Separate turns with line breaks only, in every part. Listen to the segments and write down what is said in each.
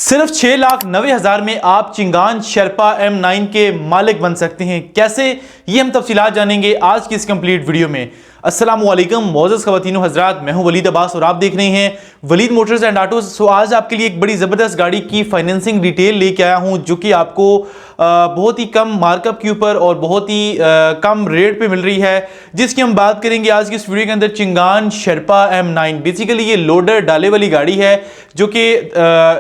सिर्फ 6,90,000 में आप चिंगान शेरपा M9 के मालिक बन सकते हैं। कैसे, ये हम तफसीलात जानेंगे आज की इस कंप्लीट वीडियो में। अस्सलामुअलैकुम मोअज़्ज़ज़ ख़वातीन व हज़रात, मैं हूं वलीद अब्बास और आप देख रहे हैं वलीद मोटर्स एंड ऑटोज़। सो आज आपके लिए एक बड़ी ज़बरदस्त गाड़ी की फाइनेंसिंग डिटेल लेके आया हूं जो कि आपको बहुत ही कम मार्कअप के ऊपर और बहुत ही कम रेट पे मिल रही है, जिसकी हम बात करेंगे आज की इस वीडियो के अंदर। चिंगान शेरपा M9 बेसिकली ये लोडर डाले वाली गाड़ी है जो कि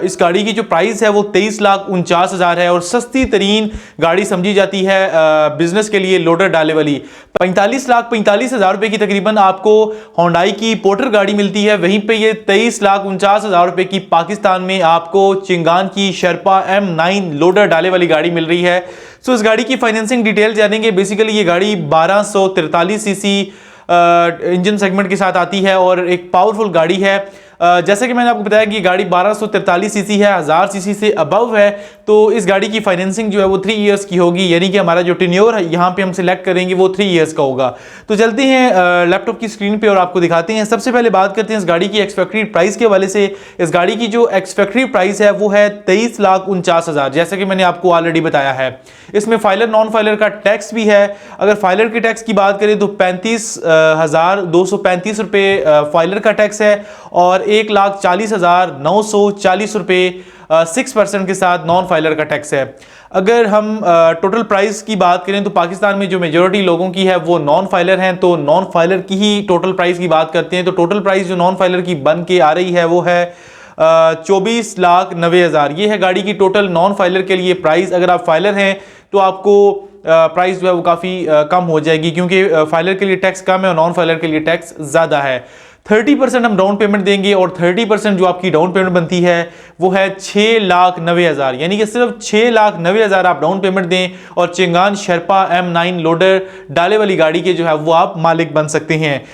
इस गाड़ी की जो प्राइस है वो 23,49,000 है और सस्ती तरीन गाड़ी समझी जाती है बिजनेस के लिए लोडर डाले वाली। 45,45,000 रुपए की तकरीबन आपको होंडाई की पोर्टर गाड़ी मिलती है, वहीं पे ये 23,49,000 रुपए की पाकिस्तान में आपको चिंगान की शेरपा M9 लोडर डाले वाली गाड़ी मिल रही है। सो इस गाड़ी की फाइनेंसिंग डिटेल जानेंगे। बेसिकली ये गाड़ी 1243 सीसी इंजन सेगमेंट के साथ आती है और एक पावरफुल गाड़ी है। जैसे कि मैंने आपको बताया कि गाड़ी 1243 सीसी है, 1000 सीसी से अबव है, तो इस गाड़ी की फाइनेंसिंग जो है वो 3 इयर्स की होगी, यानी कि हमारा जो टेन्योर है यहाँ पे हम सिलेक्ट करेंगे वो 3 इयर्स का होगा। तो चलते हैं लैपटॉप की स्क्रीन पे और आपको दिखाते हैं। सबसे पहले बात करते हैं इस गाड़ी की एक्स फैक्ट्री प्राइस के हवाले से। इस गाड़ी की जो एक्स फैक्ट्री प्राइस है वो है 23,49,000, जैसे कि मैंने आपको ऑलरेडी बताया है। इसमें फाइलर नॉन फाइलर का टैक्स भी है। अगर फाइलर के टैक्स की बात करें तो 35,235 रुपये फाइलर का टैक्स है और 1,40,940 रुपये 6% के साथ नॉन फाइलर का टैक्स है। अगर हम टोटल प्राइस की बात करें तो पाकिस्तान में जो मेजॉरिटी लोगों की है वो नॉन फाइलर हैं, तो नॉन फाइलर की ही टोटल प्राइस की बात करते हैं। तो टोटल प्राइस जो नॉन फाइलर की बन के आ रही है वो है 24,90,000। ये है गाड़ी की टोटल नॉन फाइलर के लिए प्राइस। अगर आप फाइलर हैं तो आपको प्राइस जो है वो काफ़ी कम हो जाएगी, क्योंकि फाइलर के लिए टैक्स कम है और नॉन फाइलर के लिए टैक्स ज़्यादा है। 30% हम डाउन पेमेंट देंगे और 30% जो आपकी डाउन पेमेंट बनती है वो है 6,90,000, यानी कि सिर्फ 6,90,000 आप डाउन पेमेंट दें और चिंगान शेरपा M9 लोडर डाले वाली गाड़ी के जो है वो आप मालिक बन सकते हैं।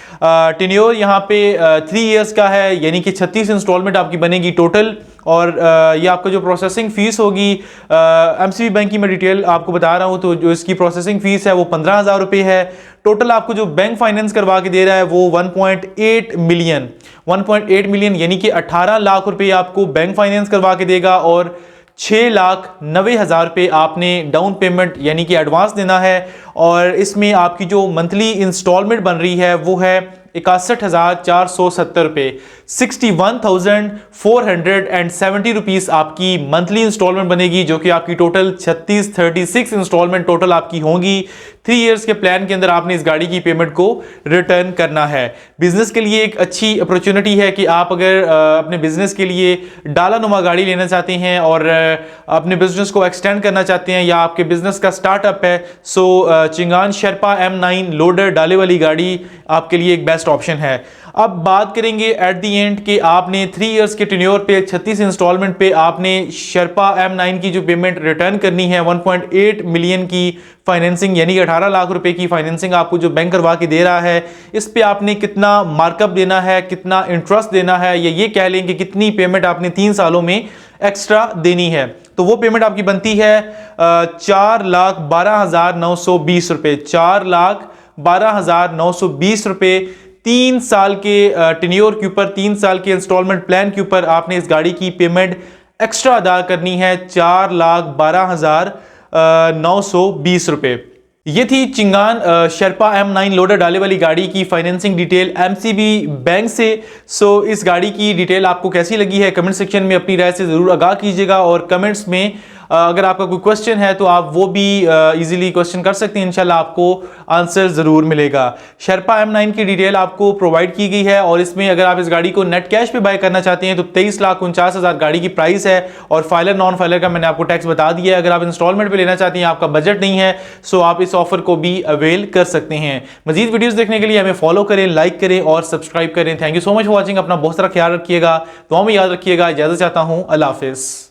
टेन्योर यहाँ पे 3 इयर्स का है, यानी कि 36 इंस्टॉलमेंट आपकी बनेगी टोटल। और ये आपका जो प्रोसेसिंग फ़ीस होगी, MCB बैंक की मैं डिटेल आपको बता रहा हूँ, तो जो इसकी प्रोसेसिंग फ़ीस है वो 15,000 रुपये है। टोटल आपको जो बैंक फाइनेंस करवा के दे रहा है वो 1.8 मिलियन यानी कि 18 लाख रुपये आपको बैंक फाइनेंस करवा के देगा और 6,90,000 रुपये आपने डाउन पेमेंट यानी कि एडवांस देना है। और इसमें आपकी जो मंथली इंस्टॉलमेंट बन रही है वो है 61,470 रुपये, 61,470 रुपीज़ आपकी मंथली इंस्टॉलमेंट बनेगी, जो कि आपकी टोटल 36 इंस्टॉलमेंट टोटल आपकी होंगी। 3 इयर्स के प्लान के अंदर आपने इस गाड़ी की पेमेंट को रिटर्न करना है। बिजनेस के लिए एक अच्छी अपॉर्चुनिटी है कि आप अगर अपने बिजनेस के लिए डालानुमा गाड़ी लेना चाहते हैं और अपने बिजनेस को एक्सटेंड करना चाहते हैं या आपके बिजनेस का स्टार्टअप है, सो चिंगान शेरपा M9 लोडर डाले वाली गाड़ी आपके लिए एक बेस्ट ऑप्शन है। अब बात करेंगे एट द एंड कि आपने 3 इयर्स के टेन्योर पे 36 इंस्टॉलमेंट पे आपने शेरपा M9 की जो पेमेंट रिटर्न करनी है। 1.8 मिलियन की फाइनेंसिंग यानी कि 18 लाख रुपए की फाइनेंसिंग आपको जो बैंक करवा के दे रहा है, इस पे आपने कितना मार्कअप देना है, कितना इंटरेस्ट देना है, या ये कह लें कि कितनी पेमेंट आपने 3 सालों में एक्स्ट्रा देनी है, तो वो पेमेंट आपकी बनती है 4,12,920 रुपये। 4,12,920 रुपये 3 साल के टेन्योर के ऊपर, 3 साल के इंस्टॉलमेंट प्लान के ऊपर आपने इस गाड़ी की पेमेंट एक्स्ट्रा अदा करनी है 4,12,920 रुपये। ये थी चिंगान शेरपा M9 लोडर डाले वाली गाड़ी की फाइनेंसिंग डिटेल MCB बैंक से। सो इस गाड़ी की डिटेल आपको कैसी लगी है कमेंट सेक्शन में अपनी राय से ज़रूर आगाह कीजिएगा और कमेंट्स में अगर आपका कोई क्वेश्चन है तो आप वो भी इजीली क्वेश्चन कर सकते हैं, इंशाल्लाह आपको आंसर ज़रूर मिलेगा। शेरपा M9 की डिटेल आपको प्रोवाइड की गई है और इसमें अगर आप इस गाड़ी को नेट कैश पे बाय करना चाहते हैं तो 23,49,000 गाड़ी की प्राइस है और फाइलर नॉन फाइलर का मैंने आपको टैक्स बता दिया है। अगर आप इंस्टॉलमेंट पे लेना चाहते हैं, आपका बजट नहीं है, सो आप इस ऑफर को भी अवेल कर सकते हैं। मजीद वीडियोज़ देखने के लिए हमें फॉलो करें, लाइक करें और सब्सक्राइब करें। Thank you so much for watching. अपना बहुत सारा ख्याल रखिएगा, दुआ में याद रखिएगा। इजाज़त चाहता हूँ। अल्लाह हाफिज़।